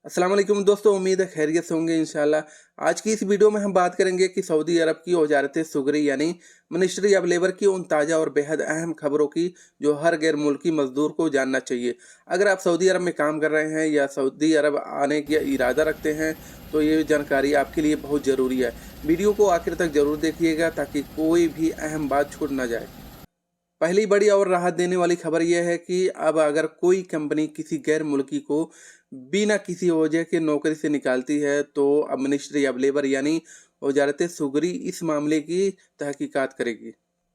अस्सलाम वालेकुम दोस्तों, उम्मीद है खैरियत से होंगे इंशाल्लाह। आज की इस वीडियो में हम बात करेंगे कि सऊदी अरब की वजारत सुगरी यानी मिनिस्ट्री ऑफ लेबर की उन ताज़ा और बेहद अहम खबरों की जो हर गैर मुल्की मजदूर को जानना चाहिए। अगर आप सऊदी अरब में काम कर रहे हैं या सऊदी अरब आने का इरादा रखते हैं तो ये जानकारी आपके लिए बहुत ज़रूरी है। वीडियो को आखिर तक ज़रूर देखिएगा ताकि कोई भी अहम बात छूट ना जाए। पहली बड़ी और राहत देने वाली खबर यह है कि अब अगर कोई कंपनी किसी गैर मुल्की को बिना किसी वजह के नौकरी से निकालती है तो अब मिनिस्ट्री ऑफ लेबर यानी वजारत सुगरी इस मामले की तहकीकात करेगी।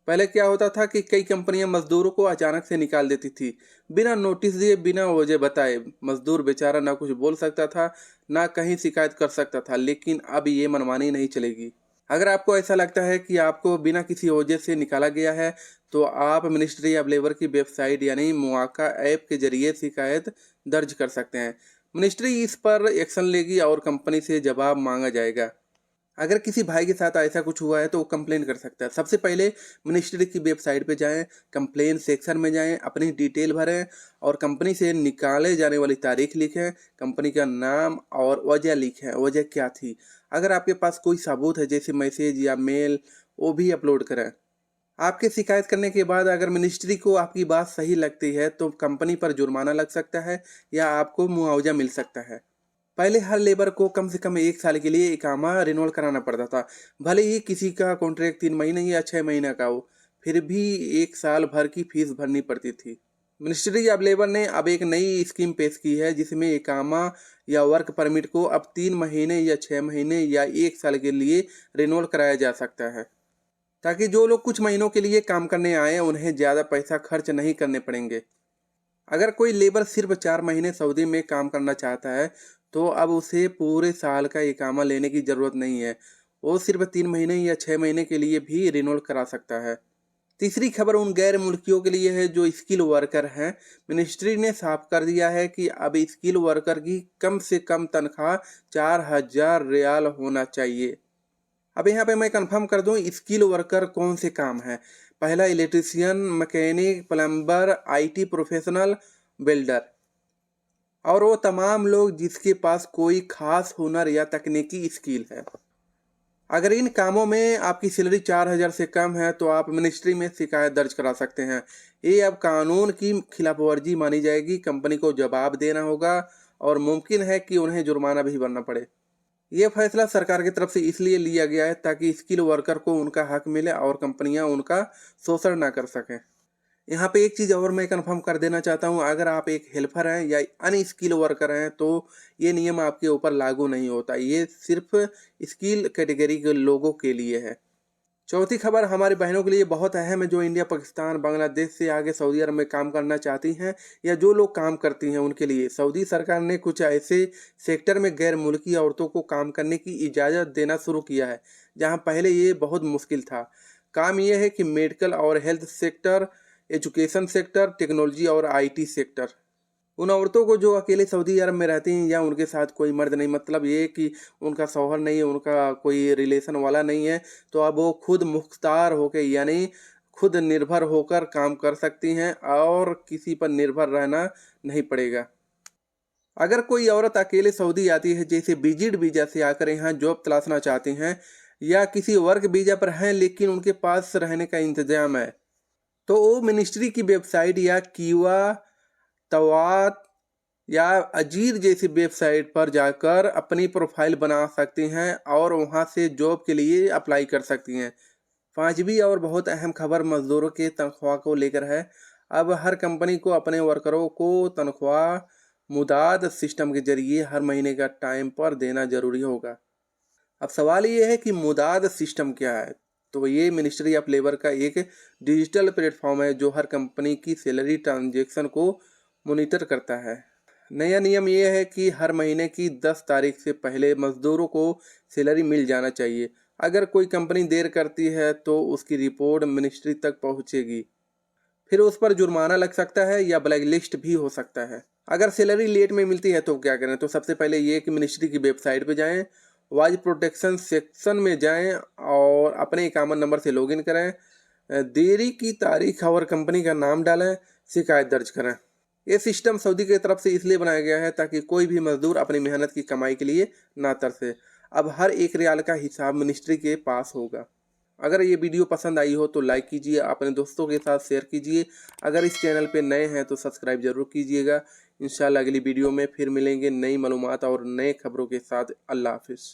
पहले क्या होता था कि कई कंपनियां मजदूरों को अचानक से निकाल देती थी, बिना नोटिस दिए, बिना वजह बताए। मजदूर बेचारा ना कुछ बोल सकता था, ना कहीं शिकायत कर सकता था। लेकिन अब ये मनमानी नहीं चलेगी। अगर आपको ऐसा लगता है कि आपको बिना किसी वजह से निकाला गया है तो आप मिनिस्ट्री ऑफ लेबर की वेबसाइट यानी मुआका ऐप के जरिए शिकायत दर्ज कर सकते हैं। मिनिस्ट्री इस पर एक्शन लेगी और कंपनी से जवाब मांगा जाएगा। अगर किसी भाई के साथ ऐसा कुछ हुआ है तो वो कंप्लेन कर सकता है। सबसे पहले मिनिस्ट्री की वेबसाइट पे जाएं, कंप्लेन सेक्शन में जाएं, अपनी डिटेल भरें और कंपनी से निकाले जाने वाली तारीख लिखें, कंपनी का नाम और वजह लिखें, वजह क्या थी। अगर आपके पास कोई सबूत है जैसे मैसेज या मेल, वो भी अपलोड करें। आपके शिकायत करने के बाद अगर मिनिस्ट्री को आपकी बात सही लगती है तो कंपनी पर जुर्माना लग सकता है या आपको मुआवजा मिल सकता है। पहले हर लेबर को कम से कम 1 साल के लिए इकामा रिन्यूअल कराना पड़ता था। भले ही किसी का कॉन्ट्रैक्ट 3 महीने या 6 महीने का हो, फिर भी 1 साल भर की फीस भरनी पड़ती थी। मिनिस्ट्री ऑफ लेबर ने अब एक नई स्कीम पेश की है जिसमें इकामा या वर्क परमिट को अब 3 महीने या 6 महीने या 1 साल के लिए रिन्यूअल कराया जा सकता है, ताकि जो लोग कुछ महीनों के लिए काम करने आए उन्हें ज़्यादा पैसा खर्च नहीं करने पड़ेंगे। अगर कोई लेबर सिर्फ 4 महीने सऊदी में काम करना चाहता है तो अब उसे पूरे साल का इकामा लेने की ज़रूरत नहीं है। वो सिर्फ 3 महीने या 6 महीने के लिए भी रिन्यूअल करा सकता है। तीसरी खबर उन गैर मुल्कियों के लिए है जो स्किल वर्कर हैं। मिनिस्ट्री ने साफ कर दिया है कि अब स्किल वर्कर की कम से कम तनख्वाह 4,000 रियाल होना चाहिए। अब यहाँ पे मैं कंफर्म कर दूं स्किल वर्कर कौन से काम है। पहला electrician, mechanic, plumber, IT professional, builder और वो तमाम लोग जिसके पास कोई खास हुनर या तकनीकी स्किल है। अगर इन कामों में आपकी सैलरी 4,000 से कम है तो आप मिनिस्ट्री में शिकायत दर्ज करा सकते हैं। ये अब कानून की खिलाफ वर्जी मानी जाएगी, कंपनी को जवाब देना होगा और मुमकिन है कि उन्हें जुर्माना भी भरना पड़े। ये फैसला सरकार की तरफ से इसलिए लिया गया है ताकि स्किल वर्कर को उनका हक मिले और कंपनियां उनका शोषण ना कर सकें। यहाँ पे एक चीज़ और मैं कंफर्म कर देना चाहता हूँ, अगर आप एक हेल्पर हैं या अनस्किल वर्कर हैं तो ये नियम आपके ऊपर लागू नहीं होता। ये सिर्फ स्किल कैटेगरी के लोगों के लिए है। चौथी खबर हमारी बहनों के लिए बहुत अहम है जो इंडिया, पाकिस्तान, बांग्लादेश से आगे सऊदी अरब में काम करना चाहती हैं या जो लोग काम करती हैं उनके लिए। सऊदी सरकार ने कुछ ऐसे सेक्टर में गैर मुल्की औरतों को काम करने की इजाज़त देना शुरू किया है जहां पहले ये बहुत मुश्किल था। काम यह है कि मेडिकल और health sector, education sector, technology और आईटी सेक्टर। उन औरतों को जो अकेले सऊदी अरब में रहती हैं या उनके साथ कोई मर्द नहीं, मतलब ये कि उनका शौहर नहीं है, उनका कोई रिलेशन वाला नहीं है, तो अब वो खुद मुख्तार होकर यानी खुद निर्भर होकर काम कर सकती हैं और किसी पर निर्भर रहना नहीं पड़ेगा। अगर कोई औरत अकेले सऊदी आती है जैसे विजिट वीज़ा से आकर यहाँ जॉब तलाशना चाहती हैं या किसी वर्क वीज़ा पर हैं लेकिन उनके पास रहने का इंतजाम है तो वो मिनिस्ट्री की वेबसाइट या कीवा, तवात या अजीर जैसी वेबसाइट पर जाकर अपनी प्रोफाइल बना सकती हैं और वहां से जॉब के लिए अप्लाई कर सकती हैं। पांचवी और बहुत अहम खबर मजदूरों के तनख्वाह को लेकर है। अब हर कंपनी को अपने वर्करों को तनख्वाह मुदाद सिस्टम के जरिए हर महीने का टाइम पर देना जरूरी होगा। अब सवाल ये है कि मुदाद सिस्टम क्या है। तो ये मिनिस्ट्री ऑफ लेबर का एक डिजिटल प्लेटफॉर्म है जो हर कंपनी की सैलरी ट्रांजैक्शन को मॉनिटर करता है। नया नियम यह है कि हर महीने की 10 तारीख से पहले मजदूरों को सैलरी मिल जाना चाहिए। अगर कोई कंपनी देर करती है तो उसकी रिपोर्ट मिनिस्ट्री तक पहुंचेगी, फिर उस पर जुर्माना लग सकता है या ब्लैक लिस्ट भी हो सकता है। अगर सैलरी लेट में मिलती है तो क्या करें, तो सबसे पहले ये कि मिनिस्ट्री की वेबसाइट पे जाएं, वाइज प्रोटेक्शन सेक्शन में जाएं और अपने इकामत नंबर से लॉगिन करें, देरी की तारीख और कंपनी का नाम डालें, शिकायत दर्ज करें। ये सिस्टम सऊदी की तरफ से इसलिए बनाया गया है ताकि कोई भी मजदूर अपनी मेहनत की कमाई के लिए ना तरसे। अब हर एक रियाल का हिसाब मिनिस्ट्री के पास होगा। अगर ये वीडियो पसंद आई हो तो लाइक कीजिए, अपने दोस्तों के साथ शेयर कीजिए। अगर इस चैनल पे नए हैं तो सब्सक्राइब जरूर कीजिएगा। इंशाल्लाह अगली वीडियो में फिर मिलेंगे नई मालूमात और नए खबरों के साथ। अल्लाह हाफिज़।